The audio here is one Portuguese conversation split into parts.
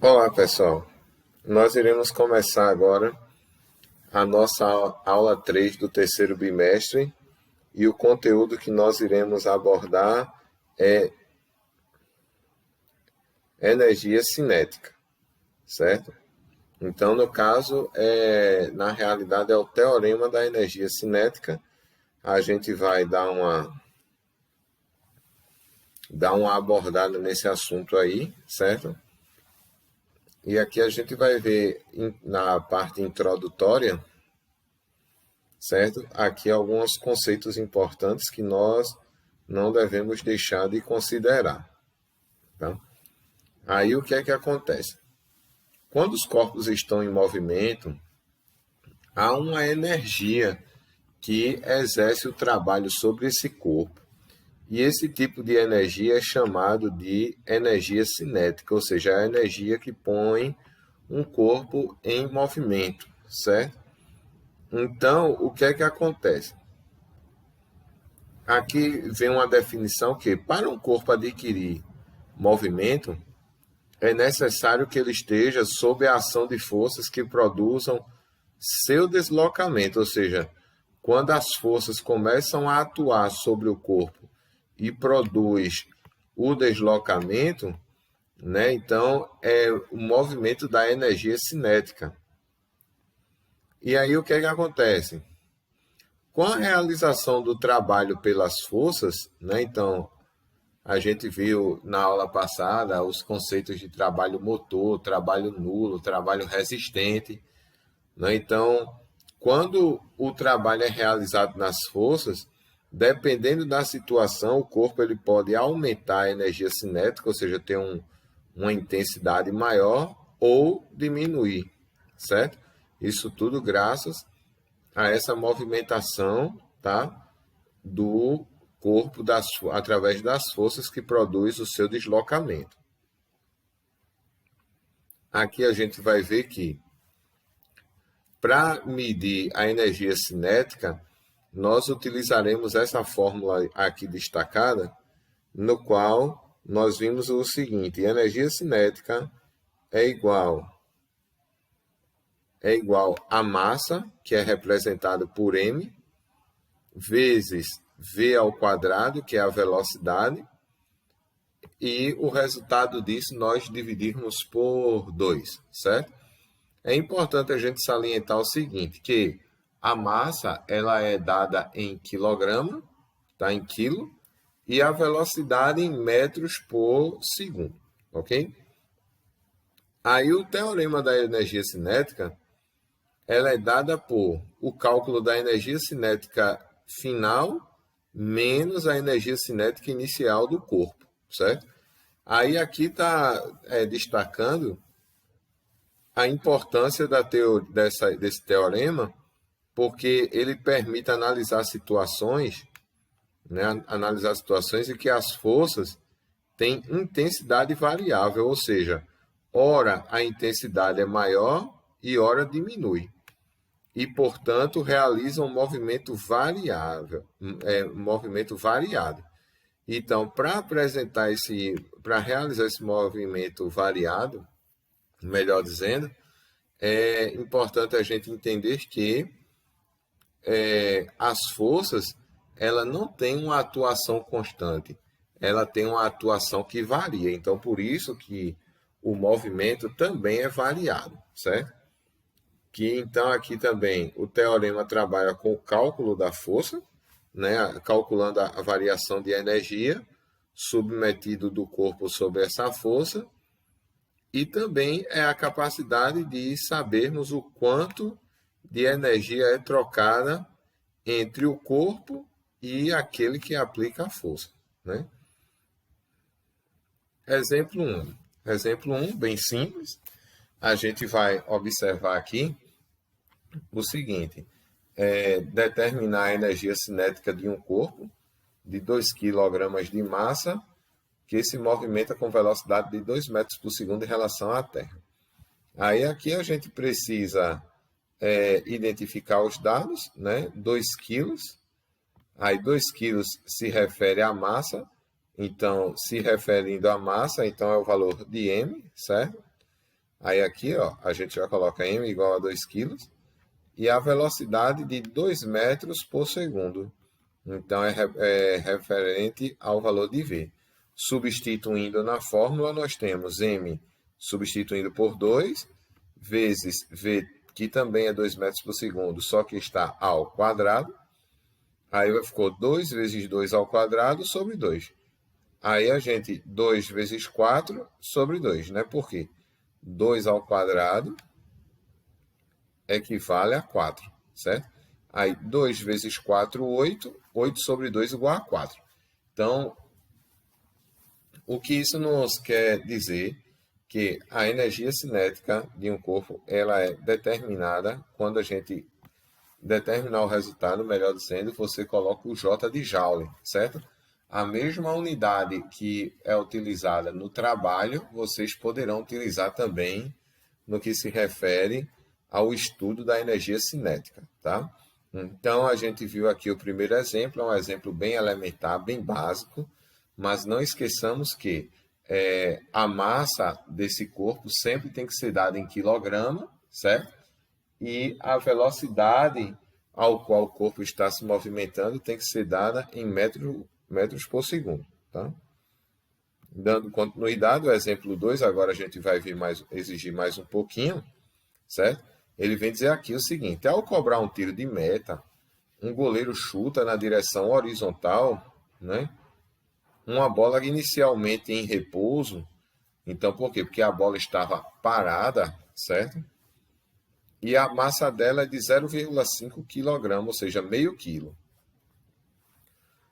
Olá, pessoal. Nós iremos começar agora a nossa aula 3 do terceiro bimestre e o conteúdo que nós iremos abordar é energia cinética, certo? Então, no caso, na realidade, é o teorema da energia cinética. A gente vai dar uma abordada nesse assunto aí, certo? E aqui a gente vai ver na parte introdutória, certo? Aqui alguns conceitos importantes que nós não devemos deixar de considerar, tá? Aí o que é que acontece? Quando os corpos estão em movimento, há uma energia que exerce o trabalho sobre esse corpo. E esse tipo de energia é chamado de energia cinética, ou seja, a energia que põe um corpo em movimento, certo? Então, o que é que acontece? Aqui vem uma definição que, para um corpo adquirir movimento, é necessário que ele esteja sob a ação de forças que produzam seu deslocamento, ou seja, quando as forças começam a atuar sobre o corpo e produz o deslocamento, né? Então é o movimento da energia cinética. E aí o que é que acontece? Com a realização do trabalho pelas forças, né? Então a gente viu na aula passada os conceitos de trabalho motor, trabalho nulo, trabalho resistente, né? Então, quando o trabalho é realizado nas forças, dependendo da situação, o corpo ele pode aumentar a energia cinética, ou seja, ter uma intensidade maior, ou diminuir, certo? Isso tudo graças a essa movimentação, tá? Do corpo através das forças que produz o seu deslocamento. Aqui a gente vai ver que para medir a energia cinética, nós utilizaremos essa fórmula aqui destacada, no qual nós vimos o seguinte: energia cinética é igual a massa, que é representada por m, vezes v ao quadrado, que é a velocidade, e o resultado disso nós dividirmos por 2, certo? É importante a gente salientar o seguinte, que a massa ela é dada em quilograma, tá? Em quilo, e a velocidade em metros por segundo, ok? Aí o teorema da energia cinética, ela é dada por o cálculo da energia cinética final menos a energia cinética inicial do corpo, certo? Aí aqui está destacando a importância desse teorema, porque ele permite analisar situações em que as forças têm intensidade variável, ou seja, ora a intensidade é maior e ora diminui. E, portanto, realiza um movimento movimento variado. Então, para realizar esse movimento variado, melhor dizendo, é importante a gente entender que as forças ela não tem uma atuação constante, ela tem uma atuação que varia. Então, por isso que o movimento também é variado, certo? Que então aqui também o teorema trabalha com o cálculo da força, né, calculando a variação de energia submetido do corpo sobre essa força, e também é a capacidade de sabermos o quanto de energia é trocada entre o corpo e aquele que aplica a força, né? Exemplo 1. Exemplo 1, bem simples. A gente vai observar aqui o seguinte: determinar a energia cinética de um corpo de 2 kg de massa que se movimenta com velocidade de 2 metros por segundo em relação à Terra. Aí aqui a gente precisa identificar os dados, né? 2 quilos. Aí 2 quilos se refere à massa, então, se referindo à massa, então é o valor de m, certo? Aí aqui, ó, a gente já coloca m igual a 2 kg e a velocidade de 2 metros por segundo. Então, é referente ao valor de V. Substituindo na fórmula, nós temos m substituindo por 2, vezes V, que também é 2 metros por segundo, só que está ao quadrado. Aí ficou 2 vezes 2 ao quadrado sobre 2. Aí a gente, 2 vezes 4 sobre 2, né? Por quê? 2 ao quadrado equivale a 4, certo? Aí 2 vezes 4, 8. 8 sobre 2 igual a 4. Então, o que isso nos quer dizer? Que a energia cinética de um corpo ela é determinada quando a gente determinar o resultado, melhor dizendo, você coloca o J de Joule, certo? A mesma unidade que é utilizada no trabalho, vocês poderão utilizar também no que se refere ao estudo da energia cinética, tá? Então, a gente viu aqui o primeiro exemplo, é um exemplo bem elementar, bem básico, mas não esqueçamos que a massa desse corpo sempre tem que ser dada em quilograma, certo? E a velocidade ao qual o corpo está se movimentando tem que ser dada em metros por segundo, tá? Dando continuidade, o exemplo 2, agora a gente vai exigir mais um pouquinho, certo? Ele vem dizer aqui o seguinte: ao cobrar um tiro de meta, um goleiro chuta na direção horizontal, né? Uma bola inicialmente em repouso. Então, por quê? Porque a bola estava parada, certo? E a massa dela é de 0,5 kg, ou seja, meio quilo.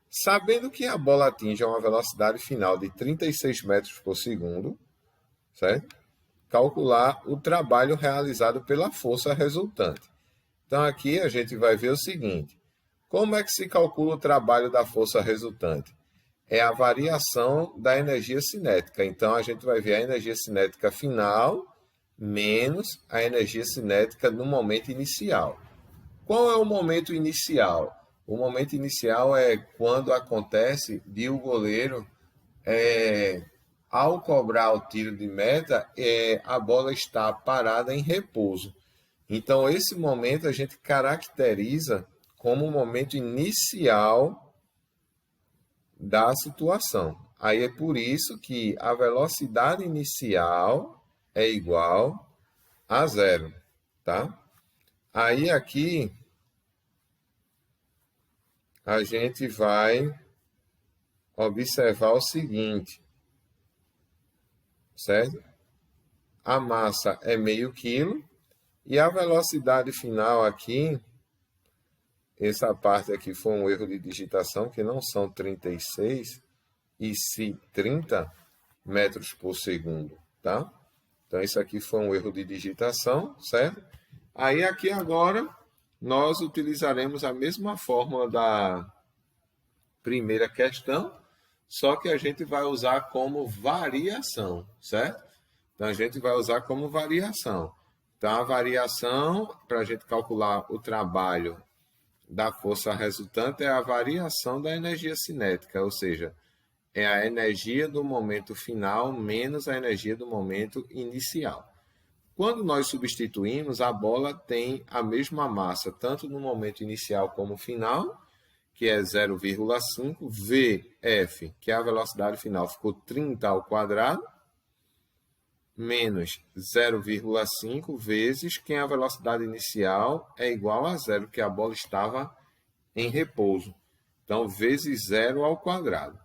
Sabendo que a bola atinge uma velocidade final de 36 metros por segundo, certo? Calcular o trabalho realizado pela força resultante. Então, aqui a gente vai ver o seguinte: como é que se calcula o trabalho da força resultante? É a variação da energia cinética. Então, a gente vai ver a energia cinética final menos a energia cinética no momento inicial. Qual é o momento inicial? O momento inicial é quando acontece de o goleiro, ao cobrar o tiro de meta, a bola está parada em repouso. Então, esse momento a gente caracteriza como o momento inicial da situação. Aí é por isso que a velocidade inicial é igual a zero, tá? Aí aqui a gente vai observar o seguinte, certo? A massa é meio quilo e a velocidade final aqui, essa parte aqui foi um erro de digitação, que não são 36 e sim 30 metros por segundo, tá? Então, isso aqui foi um erro de digitação, certo? Aí, aqui agora, nós utilizaremos a mesma fórmula da primeira questão, só que a gente vai usar como variação, certo? Então, a gente vai usar como variação. Então, a variação, para a gente calcular o trabalho da força resultante, é a variação da energia cinética, ou seja, é a energia do momento final menos a energia do momento inicial. Quando nós substituímos, a bola tem a mesma massa, tanto no momento inicial como final, que é 0,5, Vf, que é a velocidade final, ficou 30 ao quadrado, menos 0,5 vezes que a velocidade inicial é igual a zero, que a bola estava em repouso. Então, vezes zero ao quadrado.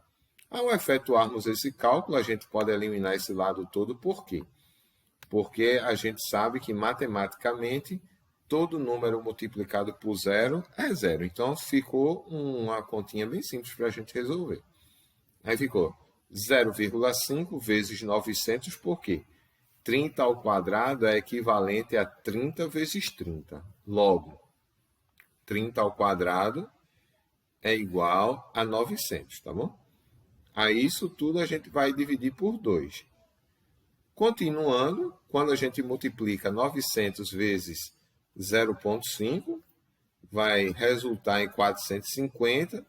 Ao efetuarmos esse cálculo, a gente pode eliminar esse lado todo. Por quê? Porque a gente sabe que, matematicamente, todo número multiplicado por zero é zero. Então, ficou uma continha bem simples para a gente resolver. Aí ficou 0,5 vezes 900, por quê? 30 ao quadrado é equivalente a 30 vezes 30. Logo, 30 ao quadrado é igual a 900, tá bom? Aí isso tudo a gente vai dividir por 2. Continuando, quando a gente multiplica 900 vezes 0,5, vai resultar em 450.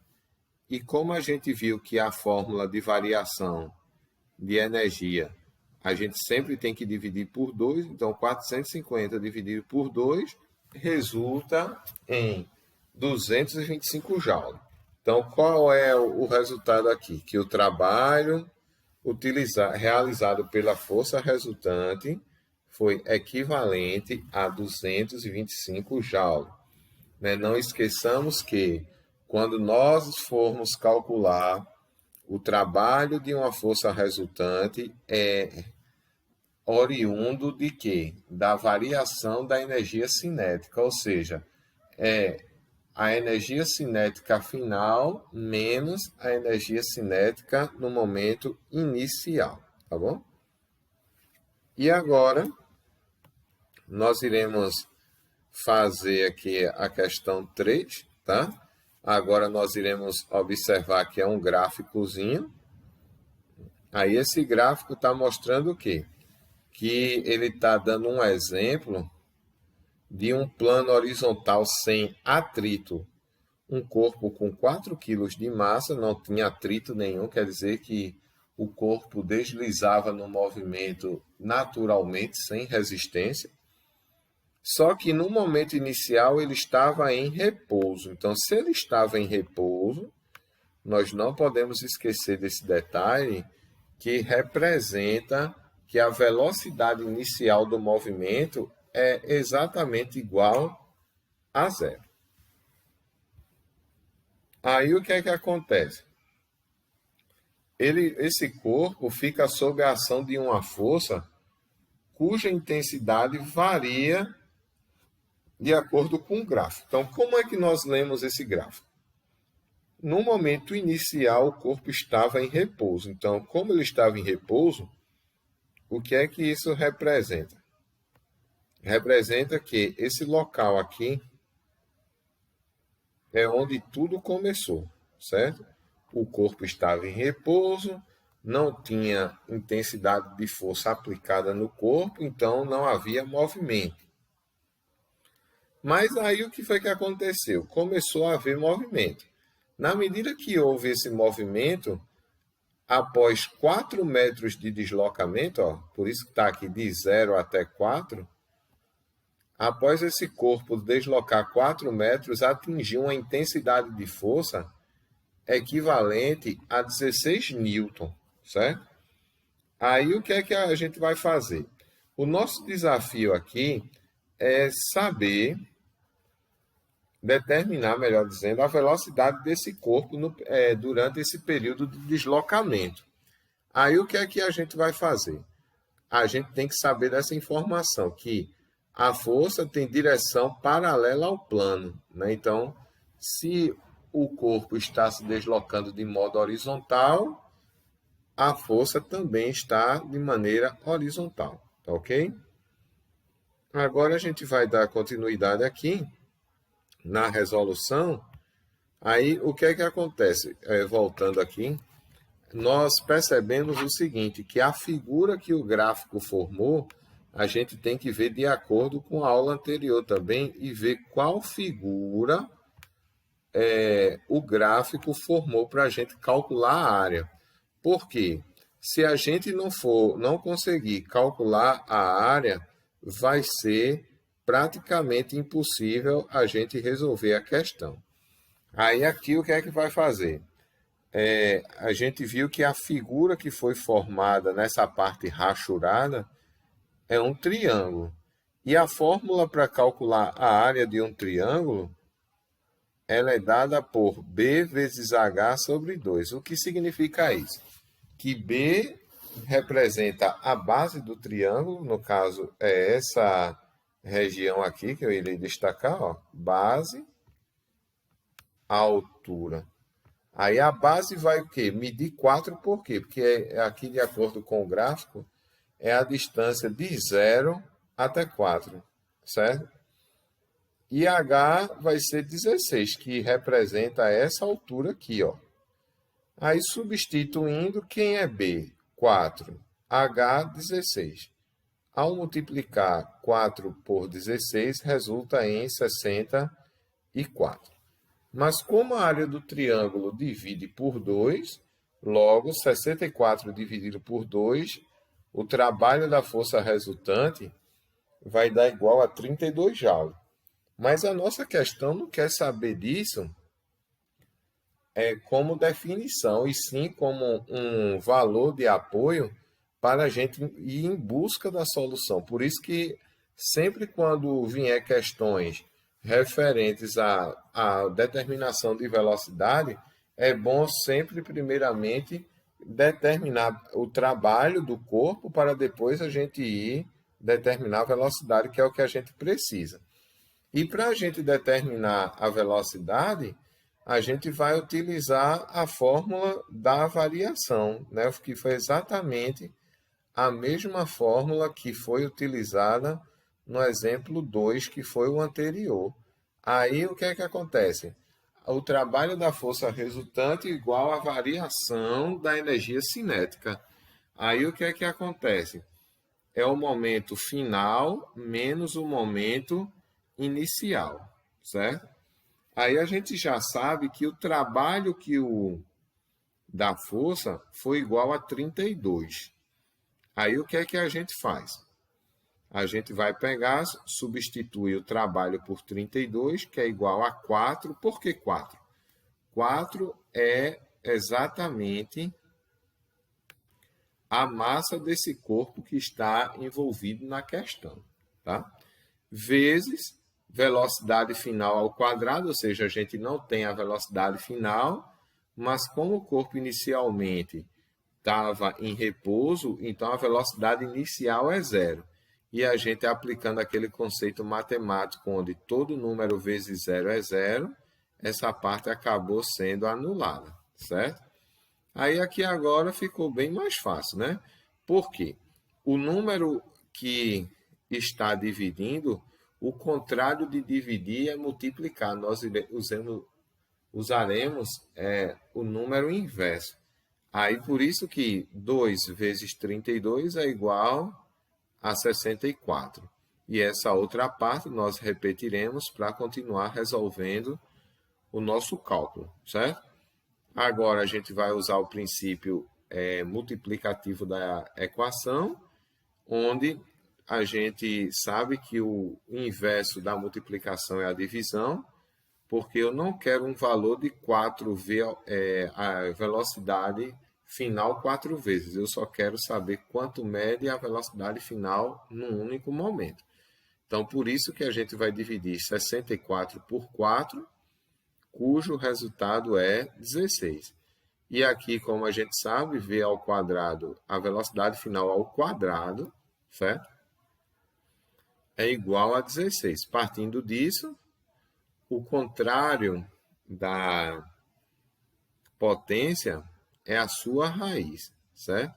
E como a gente viu que a fórmula de variação de energia, a gente sempre tem que dividir por 2, então 450 dividido por 2 resulta em 225 joules. Então, qual é o resultado aqui? Que o trabalho realizado pela força resultante foi equivalente a 225 joules. Né? Não esqueçamos que, quando nós formos calcular o trabalho de uma força resultante, é oriundo de quê? Da variação da energia cinética, ou seja, é a energia cinética final menos a energia cinética no momento inicial, tá bom? E agora, nós iremos fazer aqui a questão 3, tá? Agora nós iremos observar que é um gráficozinho. Aí esse gráfico está mostrando o quê? Que ele está dando um exemplo de um plano horizontal sem atrito. Um corpo com 4 kg de massa, não tinha atrito nenhum, quer dizer que o corpo deslizava no movimento naturalmente, sem resistência. Só que no momento inicial ele estava em repouso. Então, se ele estava em repouso, nós não podemos esquecer desse detalhe que representa que a velocidade inicial do movimento é exatamente igual a zero. Aí o que é que acontece? Esse corpo fica sob a ação de uma força cuja intensidade varia de acordo com o gráfico. Então, como é que nós lemos esse gráfico? No momento inicial, o corpo estava em repouso. Então, como ele estava em repouso, o que é que isso representa? Representa que esse local aqui é onde tudo começou, certo? O corpo estava em repouso, não tinha intensidade de força aplicada no corpo, então não havia movimento. Mas aí o que foi que aconteceu? Começou a haver movimento. Na medida que houve esse movimento, após 4 metros de deslocamento, ó, por isso que está aqui de 0 até 4, após esse corpo deslocar 4 metros, atingiu uma intensidade de força equivalente a 16 newton, certo? Aí o que é que a gente vai fazer? O nosso desafio aqui é saber determinar, melhor dizendo, a velocidade desse corpo durante esse período de deslocamento. Aí o que é que a gente vai fazer? A gente tem que saber dessa informação, que a força tem direção paralela ao plano, né? Então, se o corpo está se deslocando de modo horizontal, a força também está de maneira horizontal, tá ok? Agora a gente vai dar continuidade aqui na resolução. Aí o que é que acontece? Voltando aqui, nós percebemos o seguinte, que a figura que o gráfico formou, a gente tem que ver de acordo com a aula anterior também e ver qual figura o gráfico formou para a gente calcular a área. Por quê? Se a gente não conseguir calcular a área, vai ser praticamente impossível a gente resolver a questão. Aí aqui o que é que vai fazer? A gente viu que a figura que foi formada nessa parte rachurada é um triângulo. E a fórmula para calcular a área de um triângulo, ela é dada por B vezes H sobre 2. O que significa isso? Que B representa a base do triângulo, no caso é essa região aqui que eu irei destacar, ó, base, altura. Aí a base vai o quê? Medir 4 por quê? Porque aqui, de acordo com o gráfico, é a distância de 0 até 4, certo? E H vai ser 16, que representa essa altura aqui, ó. Aí, substituindo, quem é B? 4. H, 16. Ao multiplicar 4 por 16, resulta em 64. Mas como a área do triângulo divide por 2, logo 64 dividido por 2 o trabalho da força resultante vai dar igual a 32 joules. Mas a nossa questão não quer saber disso como definição, e sim como um valor de apoio para a gente ir em busca da solução. Por isso que sempre quando vier questões referentes à determinação de velocidade, é bom sempre, primeiramente, determinar o trabalho do corpo para depois a gente ir determinar a velocidade, que é o que a gente precisa. E para a gente determinar a velocidade, a gente vai utilizar a fórmula da variação, né? Que foi exatamente a mesma fórmula que foi utilizada no exemplo 2, que foi o anterior. Aí o que é que acontece? O trabalho da força resultante igual à variação da energia cinética. Aí o que é que acontece? É o momento final menos o momento inicial, certo? Aí a gente já sabe que o trabalho da força foi igual a 32. Aí o que é que a gente faz? A gente vai pegar, substituir o trabalho por 32, que é igual a 4. Por que 4? 4 é exatamente a massa desse corpo que está envolvido na questão, tá? Vezes velocidade final ao quadrado, ou seja, a gente não tem a velocidade final, mas como o corpo inicialmente estava em repouso, então a velocidade inicial é zero. E a gente aplicando aquele conceito matemático onde todo número vezes zero é zero, essa parte acabou sendo anulada, certo? Aí aqui agora ficou bem mais fácil, né? Por quê? O número que está dividindo, o contrário de dividir é multiplicar. Nós usaremos o número inverso. Aí por isso que 2 vezes 32 é igual a 64. E essa outra parte nós repetiremos para continuar resolvendo o nosso cálculo, certo? Agora a gente vai usar o princípio multiplicativo da equação, onde a gente sabe que o inverso da multiplicação é a divisão, porque eu não quero um valor de 4 a velocidade final 4 vezes. Eu só quero saber quanto mede a velocidade final num único momento. Então, por isso que a gente vai dividir 64 por 4, cujo resultado é 16. E aqui, como a gente sabe, v ao quadrado, a velocidade final ao quadrado, certo? É igual a 16. Partindo disso, o contrário da potência é a sua raiz, certo?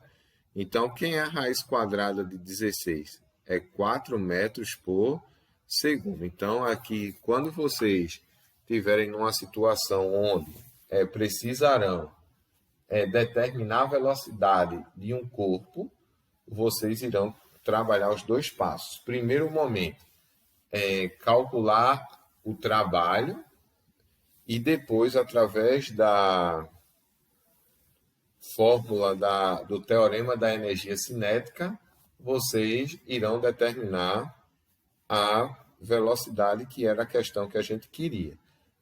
Então, quem é a raiz quadrada de 16? É 4 metros por segundo. Então, aqui, quando vocês estiverem numa situação onde precisarão determinar a velocidade de um corpo, vocês irão trabalhar os dois passos. Primeiro momento, calcular o trabalho e depois, através da fórmula do teorema da energia cinética, vocês irão determinar a velocidade, que era a questão que a gente queria.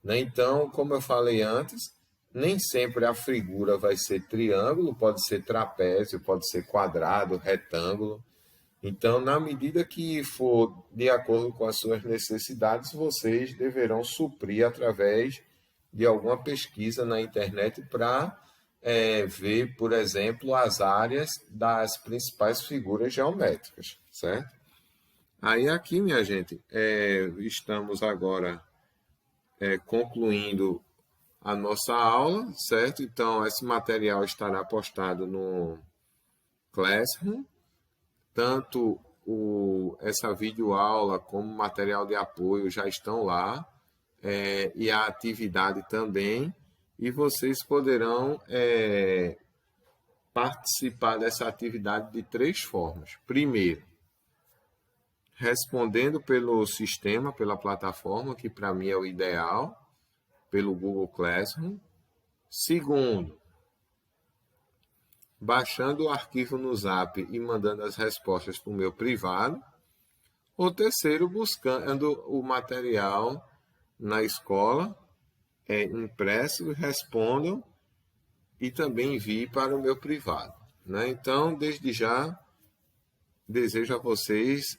Então, como eu falei antes, nem sempre a figura vai ser triângulo, pode ser trapézio, pode ser quadrado, retângulo. Então, na medida que for de acordo com as suas necessidades, vocês deverão suprir através de alguma pesquisa na internet para ver, por exemplo, as áreas das principais figuras geométricas, certo? Aí aqui, minha gente, estamos agora concluindo a nossa aula, certo? Então, esse material estará postado no Classroom, tanto essa videoaula como material de apoio já estão lá, e a atividade também, e vocês poderão participar dessa atividade de 3 formas. Primeiro, respondendo pelo sistema, pela plataforma, que para mim é o ideal, pelo Google Classroom. Segundo, baixando o arquivo no Zap e mandando as respostas para o meu privado, ou terceiro, buscando o material na escola, impresso, respondam e também envie para o meu privado. Né? Então, desde já, desejo a vocês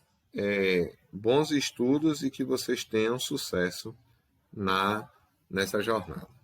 bons estudos e que vocês tenham sucesso nessa jornada.